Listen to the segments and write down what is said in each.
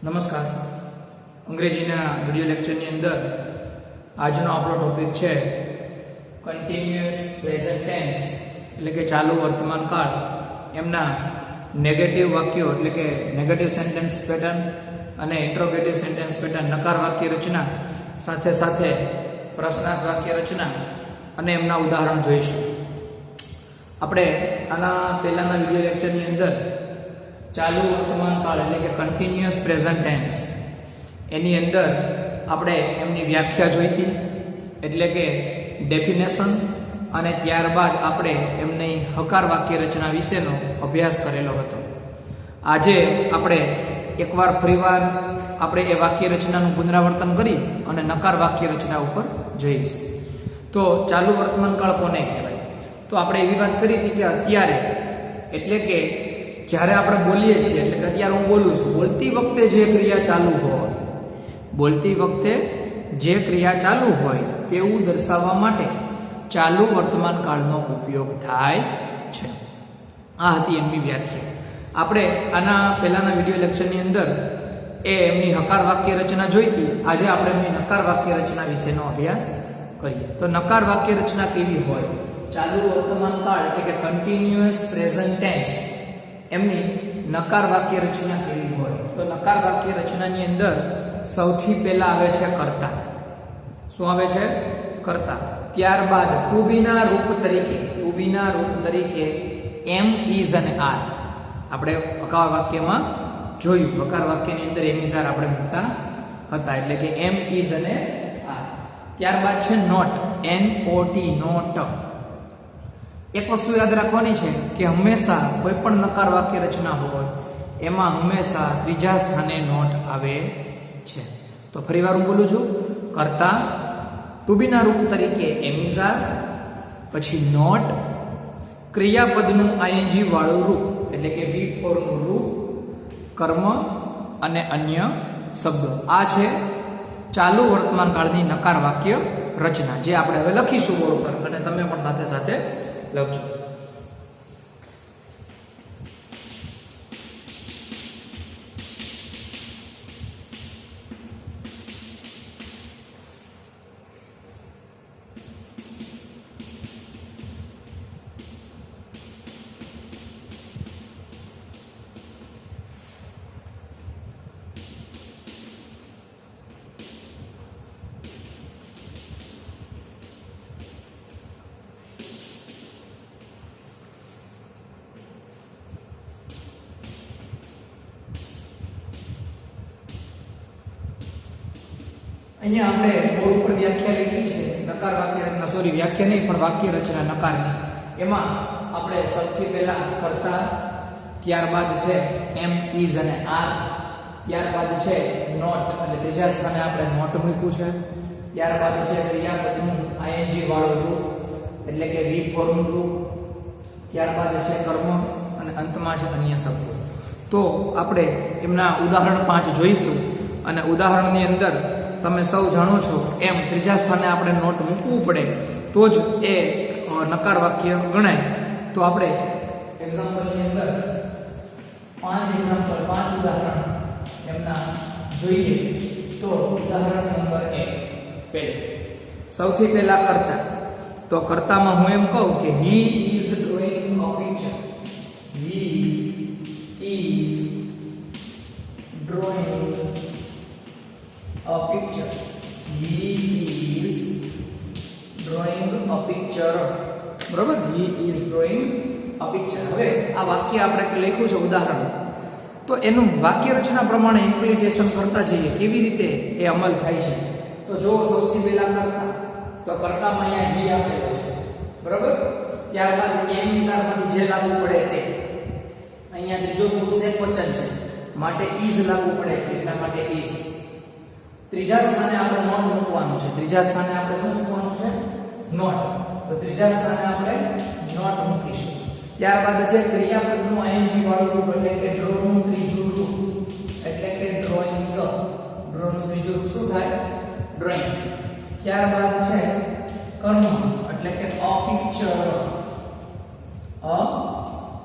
નમસ્કાર. અંગ્રેજીના વિડિયો લેક્ચરની અંદર આજનો આપણો ટોપિક છે કન્ટિન્યુઅસ પ્રેઝન્ટ ટેન્સ એટલે કે ચાલુ વર્તમાન કાળ, એમના નેગેટિવ વાક્યો એટલે કે નેગેટિવ સેન્ટેન્સ પેટર્ન અને ઇન્ટ્રોગેટિવ સેન્ટેન્સ પેટર્ન, નકાર વાક્ય રચના સાથે સાથે પ્રશ્નાર્થ વાક્ય રચના અને એમના ઉદાહરણ જોઈશું. આપણે આના પહેલાના વિડિયો લેક્ચરની અંદર ચાલુ વર્તમાન કાળ એટલે કે કન્ટિન્યુઅસ પ્રેઝન્ટ ટેન્સ એની અંદર આપણે એમની વ્યાખ્યા જોઈ હતી, એટલે કે ડેફિનેશન, અને ત્યારબાદ આપણે એમની હકાર વાક્ય રચના વિશેનો અભ્યાસ કરેલો હતો. આજે આપણે એકવાર ફરીવાર આપણે એ વાક્ય રચનાનું પુનરાવર્તન કરી અને નકાર વાક્ય રચના ઉપર જઈશું. તો ચાલુ વર્તમાન કાળ કોને કહેવાય? તો આપણે એવી વાત કરી હતી કે અત્યારે એટલે કે જ્યારે આપણે બોલીએ છીએ, એટલે કે અત્યારે હું બોલું છું, બોલતી વખતે જે ક્રિયા ચાલુ હોય, બોલતી વખતે જે ક્રિયા ચાલુ હોય તેવું દર્શાવવા માટે ચાલુ વર્તમાન કાળનો ઉપયોગ થાય છે. આ હતી એમની વ્યાખ્યા. આપણે આના પહેલાના વિડિયો લેક્ચરની અંદર એમની હકાર વાક્ય રચના જોઈ હતી. આજે આપણે એમની નકાર વાક્ય રચના વિશેનો અભ્યાસ કરીએ. તો નકાર વાક્ય રચના કેવી હોય? ચાલુ વર્તમાન કાળ એટલે કે કન્ટિન્યુઅસ પ્રેઝન્ટ ટેન્સ, એમની નકાર વાક્ય રચના કેવી હોય? તો નકાર વાક્ય રચનાની અંદર સૌથી પહેલા આવે છે કર્તા. શું આવે છે? કર્તા. ત્યારબાદ ટુ બીના રૂપ તરીકે એમ, ઇઝ અને આર. આપણે હકાર વાક્યમાં જોયું, હકાર વાક્યની અંદર એમ, ઇઝ, આર આપણે મૂકતા હતા, એટલે કે એમ, ઇઝ અને આર. ત્યારબાદ છે નોટ, NOT, નોટ. એક વસ્તુ યાદ રાખવાની છે કે હંમેશા કોઈ પણ નકાર વાક્ય રચના હોય એમાં હંમેશા ત્રીજા સ્થાને નોટ આવે છે. તો ફરીવાર હું બોલું છું, કર્તા, ટુ બીના રૂપ તરીકે એમ, ઇઝ, આર, પછી નોટ, ક્રિયાપદનું ING વાળું રૂપ એટલે કે V4 નું રૂપ, કર્મ અને અન્ય શબ્દો. આ છે ચાલુ વર્તમાન કાળની નકાર વાક્ય રચના, જે આપણે હવે લખીશું બોર્ડ પર અને તમે પણ સાથે સાથે લખજો. અહીંયા આપણે બોર્ડ ઉપર વ્યાખ્યા લખી છે નકાર વાક્ય રચના, સોરી વ્યાખ્યા નહીં પણ વાક્ય રચના નકારની. એમાં આપણે સૌથી પહેલા કર્તા, ત્યારબાદ છે એમ, ઇઝ અને આર, ત્યારબાદ છે નોટ એટલે ત્રીજા સ્થાને આપણે નોટ મૂક્યું છે, ત્યારબાદ છે ક્રિયાપદનું ING વાળું રૂપ એટલે કે V4 નું રૂપ, ત્યારબાદ છે કર્મ અને અંતમાં છે અન્ય શબ્દો. તો આપણે એમના ઉદાહરણ 5 જોઈશું અને ઉદાહરણની અંદર તમે સૌ જાણો છો એમ ત્રીજા સ્થાને આપણે નોટ મૂકવું પડે તો જ એ નકાર વાક્ય ગણાય. તો આપણે એક્ઝામ્પલની અંદર 5 ઉદાહરણ એમના જોઈએ. તો ઉદાહરણ નંબર 1, પહેલું સૌથી પહેલા કર્તા. તો કર્તામાં હું એમ કહું કે he is drawing a picture. He is drawing a picture. He is drawing a picture. બરોબર? He is drawing a picture. હવે આ વાક્ય આપણે લખ્યું છે ઉદાહરણ, તો એનું વાક્ય રચના પ્રમાણે ઇમ્પ્લિમેન્ટેશન કરતા જઈએ કેવી રીતે એ અમલ થાય છે. તો જો સૌથી પહેલા કરતા, તો કરતામાં અહીંયા he આપેલો છે, બરોબર? ત્યારબાદ એમ, ઇઝ, આર માંથી જે લાગુ પડે તે. અહીંયા ત્રીજો પુરુષ એકવચન છે માટે ઇઝ લાગુ પડે છે, એટલા માટે ઇઝ. ત્રીજા સ્થાને આપણે નોટ મૂકવાનું છે. ત્રીજા સ્થાને આપણે શું મૂકવાનું છે? નોટ. તો ત્રીજા સ્થાને આપણે નોટ મૂકીશું. ત્યારબાદ છે ક્રિયાપદનું ING વાળું રૂપ એટલે કે ડ્રો નું ત્રીજું રૂપ એટલે કે ડ્રોઈંગ. ડ્રો નું ત્રીજું રૂપ શું થાય? ડ્રોઈંગ. ત્યારબાદ છે કર્મ એટલે કે અ પિક્ચર. A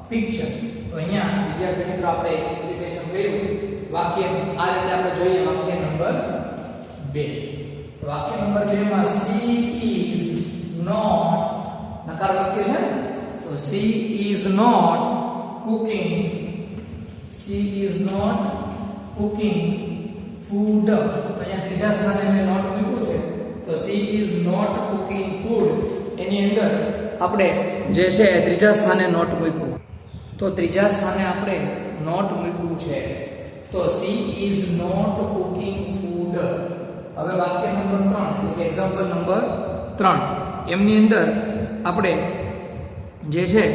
picture. તો અહીંયા વિદ્યાર્થી મિત્રો આપણે એપ્લિકેશન કર્યું વાક્ય આ રીતે આપણે જોઈએ વાક્ય નંબર 2. તો વાક્ય નંબર 2 માં she is not નકાર વાક્ય છે તો she is not cooking food. તો અહીંયા ત્રીજા સ્થાને મેં નોટ મૂક્યું છે તો she is not cooking food એની અંદર આપણે જે છે ત્રીજા સ્થાને નોટ મૂક્યું તો ત્રીજા સ્થાને આપણે નોટ મૂક્યું છે તો she is not cooking food. હવે વાક્ય નંબર 3 એટલે એક્ઝામ્પલ નંબર 3 એમની અંદર આપણે જે છે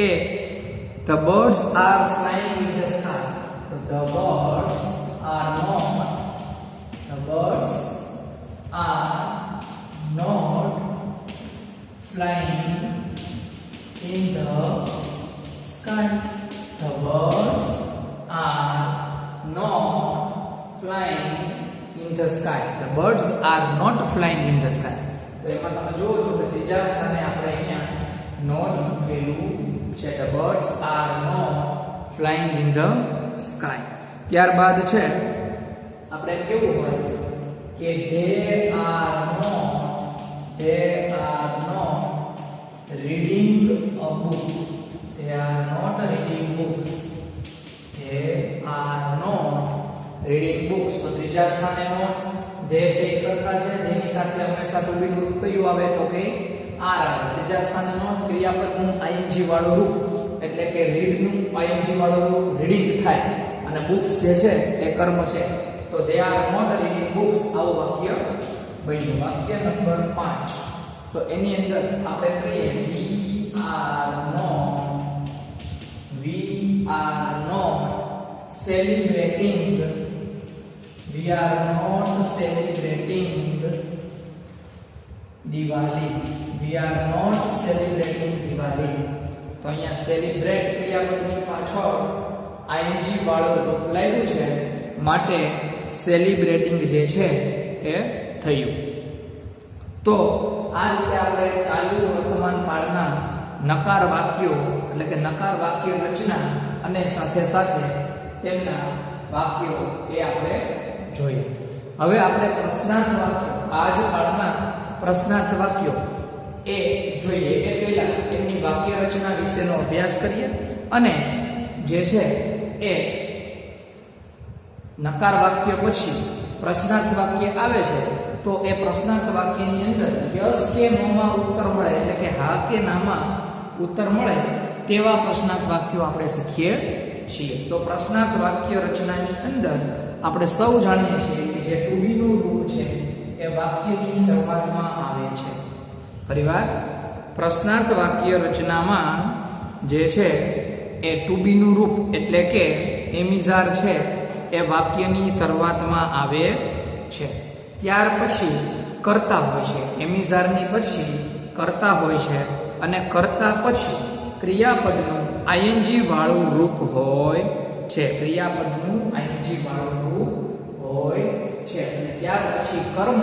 એ the birds are flying in the sky. The birds are not flying in the sky. The birds are not flying in the sky. The birds are not flying in the sky. તો એમાં તમે જોવો છો કે ત્રીજા સ્થાને આપણે અહીંયા not મૂકેલું છે. The birds are not flying in the sky. ત્યારબાદ છે આપણે કેવું હોય કે they are not reading a book. They are not reading books. તો ત્રીજા સ્થાને નોટ they છે કરતા છે તેની સાથે હંમેશા to be રૂપ કયું આવે તો કે are આવે. ત્રીજા સ્થાને નોટ ક્રિયાપદનું ing વાળું રૂપ એટલે કે read નું ing વાળું રૂપ રીડિંગ થાય અને books જે છે એ કર્મ છે તો they are not reading books આવું વાક્ય બન્યું. વાક્ય નંબર 5 તો એની અંદર આપણે કહીએ we are not celebrating Diwali. તો અહીંયા સેલિબ્રેટ ક્રિયાપદની પાછળ ing વાળું રૂપ લાગ્યું છે માટે સેલિબ્રેટિંગ જે છે એ થયું. તો આ રીતે આપણે ચાલુ વર્તમાન કાળના નકાર વાક્યો એટલે કે નકાર વાક્ય રચના અને સાથે સાથે તેમના વાક્યો એ આપણે જોઈએ. હવે આપણે પ્રશ્નાર્થ વાક્યો આજ કાળના પ્રશ્નાર્થ વાક્યો એ જોઈએ એ પહેલા એમની વાક્ય રચના વિશેનો અભ્યાસ કરીએ અને જે છે એ નકાર વાક્ય પછી પ્રશ્નાર્થ વાક્ય આવે છે તો એ પ્રશ્નાર્થ વાક્યની અંદર યસ કે નો માં ઉત્તર મળે એટલે કે હા કે ના માં ઉત્તર મળે તેવા પ્રશ્નાર્થ વાક્યો આપણે શીખીએ છીએ. તો પ્રશ્નાર્થ વાક્ય રચનાની અંદર આપણે સૌ જાણીએ છીએ કે જે ટુ બી નું રૂપ છે એ વાક્યની શરૂઆતમાં આવે છે. ફરીવાર પ્રશ્નાર્થ વાક્ય રચનામાં જે છે એ ટુ બી નું રૂપ એટલે કે એમિઝાર છે એ વાક્યની શરૂઆતમાં આવે છે. ત્યાર પછી કર્તા હોય છે. એમિઝારની પછી કર્તા હોય છે અને કર્તા પછી ક્રિયાપદનું ing વાળું રૂપ હોય છે. ક્રિયાપદનું ing વાળું રૂપ હોય છે અને ત્યાર પછી કર્મ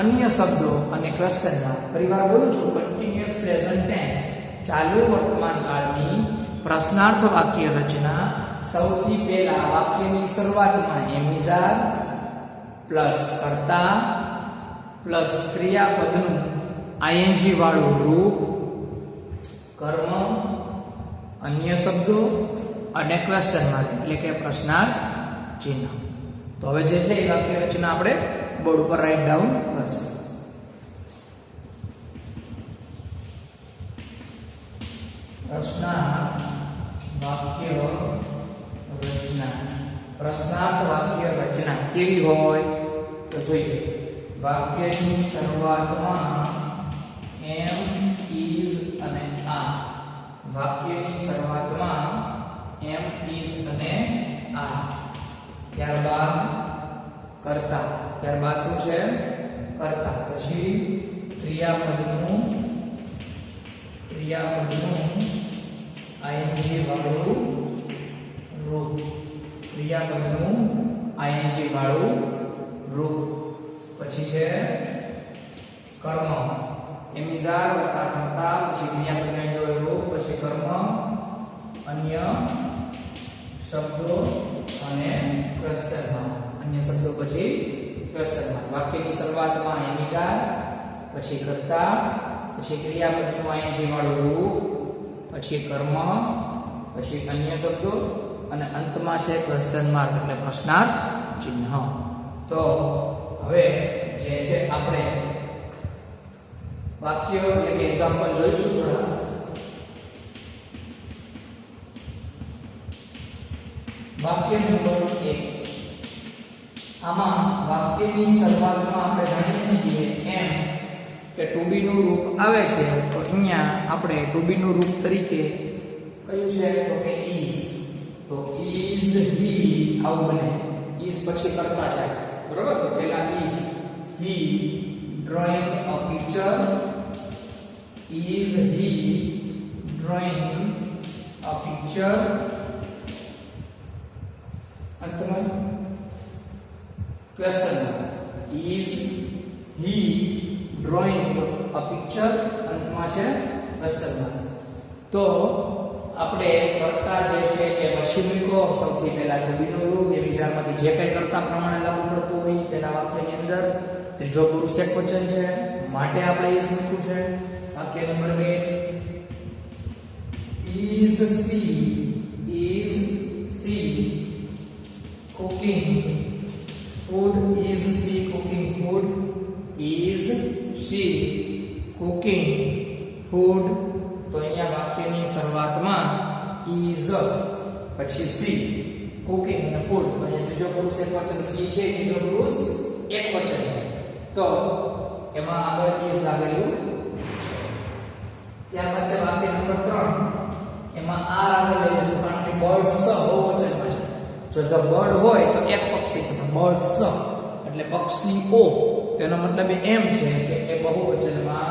અન્ય શબ્દો અને ક્વેશ્ચન માર્ક. ફરીવાર બોલું છું કન્ટિન્યુઅસ પ્રેઝન્ટ ટેન્સ ચાલુ વર્તમાન કાળની પ્રશ્નાર્થ વાક્ય રચના સૌથી પહેલા વાક્યની શરૂઆતમાં એમિઝાર પ્લસ કર્તા પ્લસ ક્રિયાપદનું ing વાળું રૂપ કર્મ અન્ય શબ્દો અને ક્વેશ્ચન માર્ક એટલે કે પ્રશ્નાર્થ ચિહ્ન. તો હવે જે છે એ વાક્ય રચના આપણે બોર્ડ ઉપર રાઈટ ડાઉન કરશું. પ્રશ્નાર્થ વાક્ય રચના. પ્રશ્નાર્થ વાક્ય રચના કેવી હોય તો જોઈએ. વાક્યની શરૂઆતમાં એમ ઇઝ અને આ. વાક્યની શરૂઆતમાં એમ ઇઝ અને આ. ત્યારબાદ કર્તા. ત્યારબાદ શું છે કર્તા. પછી ક્રિયાપદનું ing વાળું રૂપ. ક્રિયાપદનું ing વાળું રૂપ. પછી છે કર્મ. એમિઝાર વત્તા કર્તા પછી ક્રિયાપદને જોડે રૂપ પછી કર્મ અન્ય શબ્દો અને ક્વેશ્ચન માર્ક. અન્ય શબ્દો પછી ક્વેશ્ચન માર્ક. વાક્યની શરૂઆતમાં એમિઝાર, પછી કર્તા, પછી ક્રિયાપદનું ing વાળું રૂપ, પછી કર્મ, પછી અન્ય શબ્દો અને અંતમાં છે ક્વેશ્ચન માર્ક એટલે પ્રશ્નાર્થ ચિહ્ન. તો હવે જે છે આપણે વાક્ય એટલે કે એક્ઝામ્પલ જોઈશું થોડા. વાક્ય નંબર 1. આમાં વાક્યની શરૂઆતમાં આપણે જાણીએ છીએ એમ કે ટુ બી નું રૂપ આવે છે. તો અહીંયા આપણે ટુ બી નું રૂપ તરીકે કયું છે તો કે is. તો is he આવું બને. is પછી કરતા છે બરોબર. તો પહેલા is he drawing a picture. is he drawing a picture. અંતમાં question is he drawing a picture. અંતમાં છે ક્વેશ્ચન માર્ક. તો આપણે કરતા જે છે એ પછી મૂકો. સૌથી પહેલા ટુ બી નું રૂપ એ વિચારમાંથી જે કંઈ કરતા પ્રમાણે લાગુ પડતું હોય તેના વાક્યની અંદર ત્રીજો પુરુષ એકવચન છે માટે આપણે is મૂક્યું છે. વાક્ય number 2 is she cooking food. is she cooking food. is she cooking food. તો અહીંયા વાક્યની શરૂઆતમાં is પછી she cooking અને food. તો અહીંયા ત્રીજો પુરુષ એકવચન she છે. ત્રીજો પુરુષ એકવચન છે તો એમાં આગળ is લાગેલું. ત્યાર પછી વાક્ય નંબર 3 એમાં આ આગળ લઈ જશું કારણ કે birds બહુવચનમાં છે. જો the bird હોય તો એક પક્ષી છે. તો birds એટલે પક્ષીઓ તેનો મતલબ એમ છે કે એ બહુવચનમાં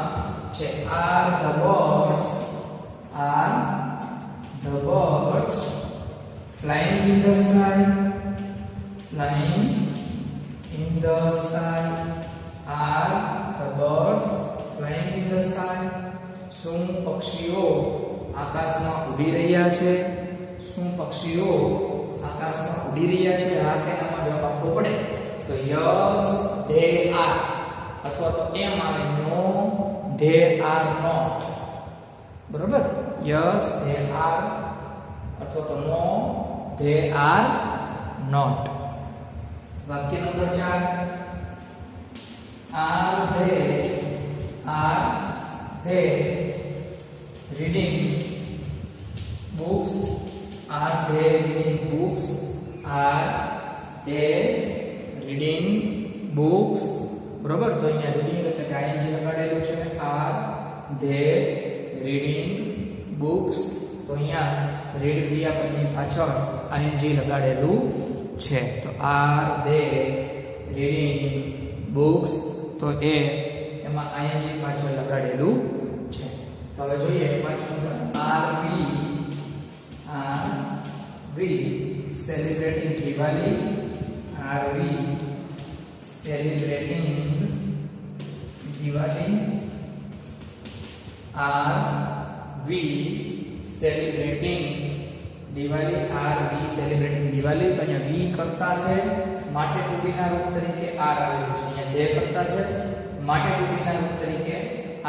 છે. are the birds flying in the sky. flying in the sky. are the birds flying in the sky. શું પક્ષીઓ આકાશમાં ઉડી રહ્યા છે. શું પક્ષીઓ આકાશમાં ઉડી રહ્યા છે. આ કે આમાં જવાબ આપવો પડે તો yes they are અથવા તો એમ આવે no they are not. બરોબર. yes they are અથવા તો no they are not. વાક્ય number 4 are they reading books. are they reading books. are they reading books. બરોબર. તો અહીંયા રીડિંગ એટલે કે ing લગાડેલું છે. are they reading books. તો અહીંયા રીડ ક્રિયાપદની પાછળ ing લગાડેલું છે. તો are they reading books. તો એ એમાં ing પાછળ લગાડેલું છે. તો હવે જોઈએ પાછું are we celebrating Diwali. are we celebrating Diwali. are we celebrating Diwali. are we celebrating Diwali. તો અહીંયા we કરતા છે માટે ટુ બી ના રૂપ તરીકે are આવેલું છે. અહીંયા they કરતા છે માટે ટુ બી ના રૂપ તરીકે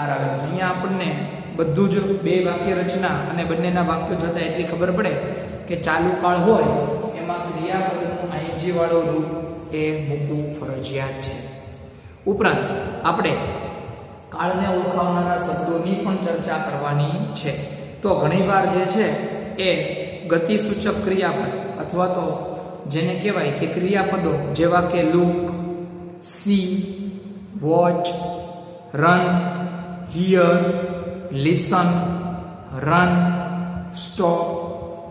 are આવેલું છે. અહીંયા આપણને બધું જ બે વાક્ય રચના અને બંનેના વાક્યો જોતા એટલી ખબર પડે કે ચાલુ કાળ હોય એમાં ક્રિયાપદનું ing વાળું રૂપ એ મૂકવું ફરજિયાત છે. ઉપરાંત આપણે કાળને ઓળખાવનારા શબ્દોની પણ ચર્ચા કરવાની છે. તો ઘણીવાર જે છે એ ગતિસૂચક ક્રિયાપદ અથવા તો જેને કહેવાય કે ક્રિયાપદો જેવા કે look, C, watch, run, here, listen, run, stop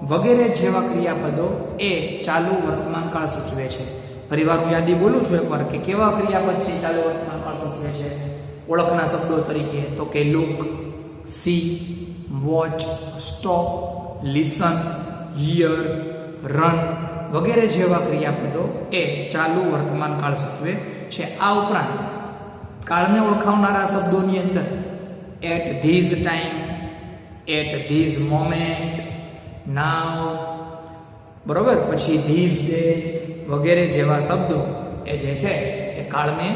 વગેરે જેવા ક્રિયાપદો એ ચાલુ વર્તમાનકાળ સૂચવે છે. ફરીવાર હું યાદી બોલું છું એકવાર કે કેવા ક્રિયાપદ છે ચાલુ વર્તમાનકાળ સૂચવે છે. ઓળખના શબ્દો તરીકે તો કે look, C, watch, stop, listen, here, run વગેરે જેવા ક્રિયાપદો એ ચાલુ વર્તમાનકાળ સૂચવે છે. આ ઉપરાંત કાળને ઓળખાવનારા શબ્દોની અંદર at these time, at these moment, now, બરોબર. પછી ધીસ ડેઝ વગેરે જેવા શબ્દો એ જે છે એ કાળને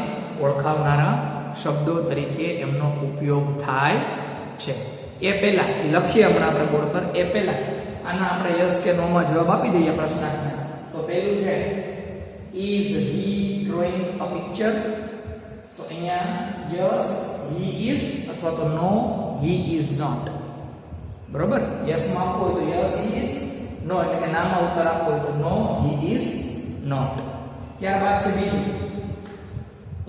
ઓળખાવનારા શબ્દો તરીકે એમનો ઉપયોગ થાય છે. એ પહેલા લખીએ હમણાં આપણે બોર્ડ પર. એ પહેલા આના આપણે યસ કે નો માં જવાબ આપી દઈએ પ્રશ્નાર્થના. તો પહેલું છે is he drawing a picture. તો અહીંયા યસ હી ઇઝ અથવા તો નો હી ઇઝ નોટ. બરોબર. યસ માં આપવું હોય તો યસ હી ઇઝ, નો એટલે કે નામાં ઉત્તર આપવો હોય તો નો હી ઇઝ નોટ. ત્યારબાદ છે બીજું,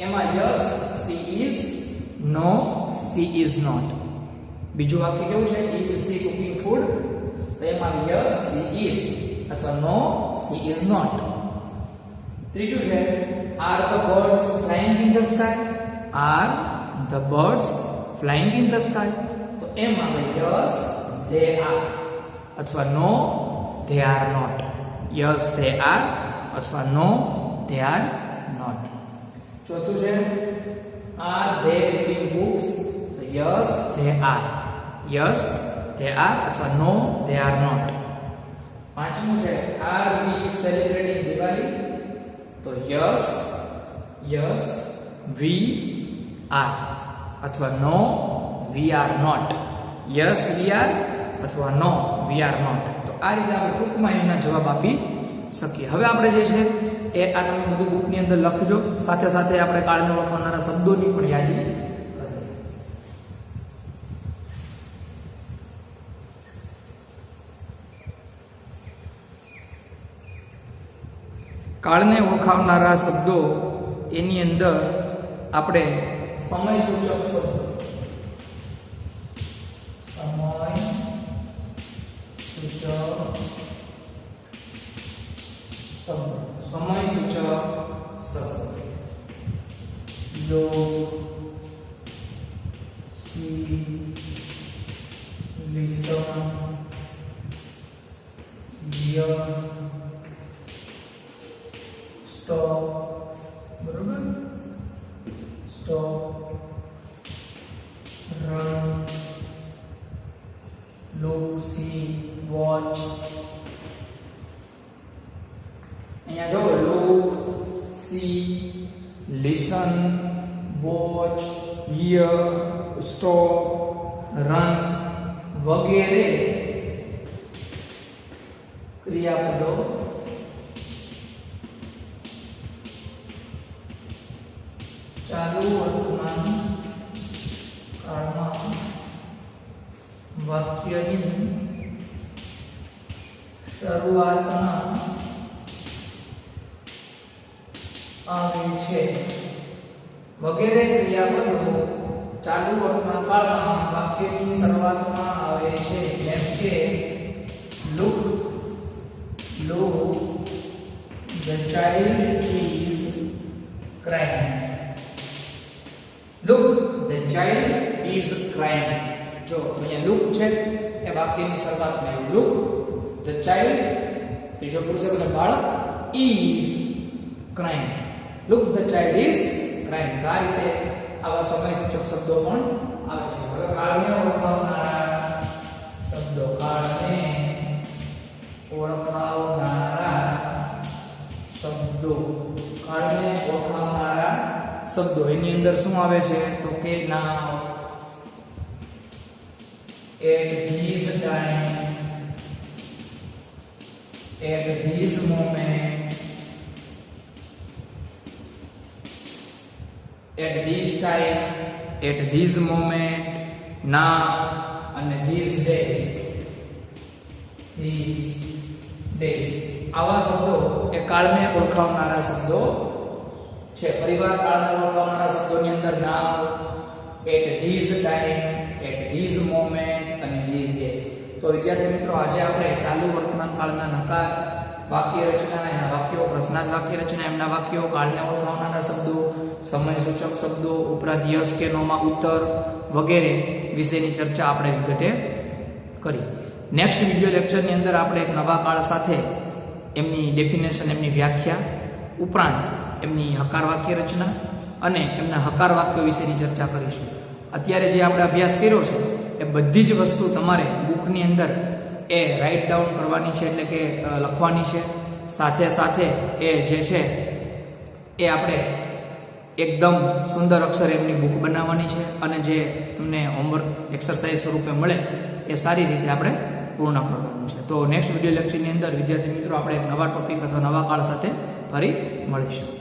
એમાં yes she is, no she is not. બીજું વાક્ય કેવું છે? Is she cooking food. તો એમાં યસ સી ઇઝ અથવા નો સી ઇઝ નોટ. ત્રીજું છે are the birds flying in the sky. Are the birds flying in the sky. તો એમાં યસ ધે આર અથવા no they are not. Yes they are અથવા no they are not. ચોથું છે are they reading books. તો yes they are. Yes they are અથવા no they are not. પાંચમું છે આર વી સેલિબ્રેટિંગ દિવાળી. તો યસ યસ વી આર અથવા no we are not. Yes we are અથવા no we are not. તો આ રીતે આપણે ટૂંકમાં એમના જવાબ આપી શકીએ. હવે આપણે જે છે એ આ તમે બધું બુકની અંદર લખજો. સાથે સાથે આપણે કાળને ઓળખાવનારા શબ્દોની પણ યાદી કરીએ. કાળને ઓળખાવનારા શબ્દો એની અંદર આપણે સમય સૂચક શબ્દો, સમય સૂચક શબ્દો, સમય સૂચક શબ્દો look, see, listen, hear, stop. બરોબર. stop, run, look, see, watch. અહીંયા જો look, see, listen, watch, hear, stop, run વગેરે ક્રિયાપદો ચાલુ વર્તમાન કાળમાં વાક્યની શરૂઆતમાં આવે છે. વગેરે ક્રિયાપદો ચાલુ વર્તમાન કાળમાં વાક્યની શરૂઆતમાં આવે છે. જેમ કે look, the child is crying. look, the child is crying. જો અહીંયા look છે એ વાક્યની શરૂઆતમાં આવ્યું. look, the child ત્રીજો પુરુષ એટલે બાળક is crying. look, the child is crying. આ રીતે આવા સમય સૂચક શબ્દો પણ આવે છે. હવે કાળને ઓળખાવનારા શબ્દો, કાળને ઓળખાવનારા શબ્દો, કાળને ઓળખાવનારા શબ્દો એની અંદર શું આવે છે? તો કે now, at this time, at this moment, at this time, at this moment, now અને these days. these days આવા શબ્દો એ કાળને ઓળખાવનારા શબ્દો છે. પરિવાર કાળને ઓળખાવનારા શબ્દોની અંદર now, at this time, at this moment અને these days. તો વિદ્યાર્થી મિત્રો, આજે આપણે ચાલુ વર્તમાન કાળના નકાર, વાક્ય રચના, એના વાક્યો, પ્રશ્નાર્થ વાક્ય રચના, એમના વાક્યો, કાળને ઓળખાવનારા શબ્દો, સમય સૂચક શબ્દો, ઉપરાંત યસ કે નો માં ઉત્તર વગેરે વિશેની ચર્ચા આપણે વિગતે કરી. નેક્સ્ટ વિડિયો લેક્ચરની અંદર આપણે એક નવા કાળ સાથે એમની ડેફિનેશન, એમની વ્યાખ્યા, ઉપરાંત એમની હકાર વાક્ય રચના અને એમના હકાર વાક્યો વિશેની ચર્ચા કરીશું. અત્યારે જે આપણે અભ્યાસ કર્યો છે એ બધી જ વસ્તુ તમારે બુકની અંદર એ રાઇટ ડાઉન કરવાની છે, એટલે કે લખવાની છે. સાથે સાથે એ જે છે એ આપણે એકદમ સુંદર અક્ષર એમની બુક બનાવવાની છે, અને જે તમને હોમવર્ક એક્સરસાઇઝ સ્વરૂપે મળે એ સારી રીતે આપણે પૂર્ણ કરવાનું છે. તો નેક્સ્ટ વિડીયો લેક્ચરની અંદર વિદ્યાર્થી મિત્રો આપણે એક નવા ટોપિક અથવા નવા કાળ સાથે ફરી મળીશું.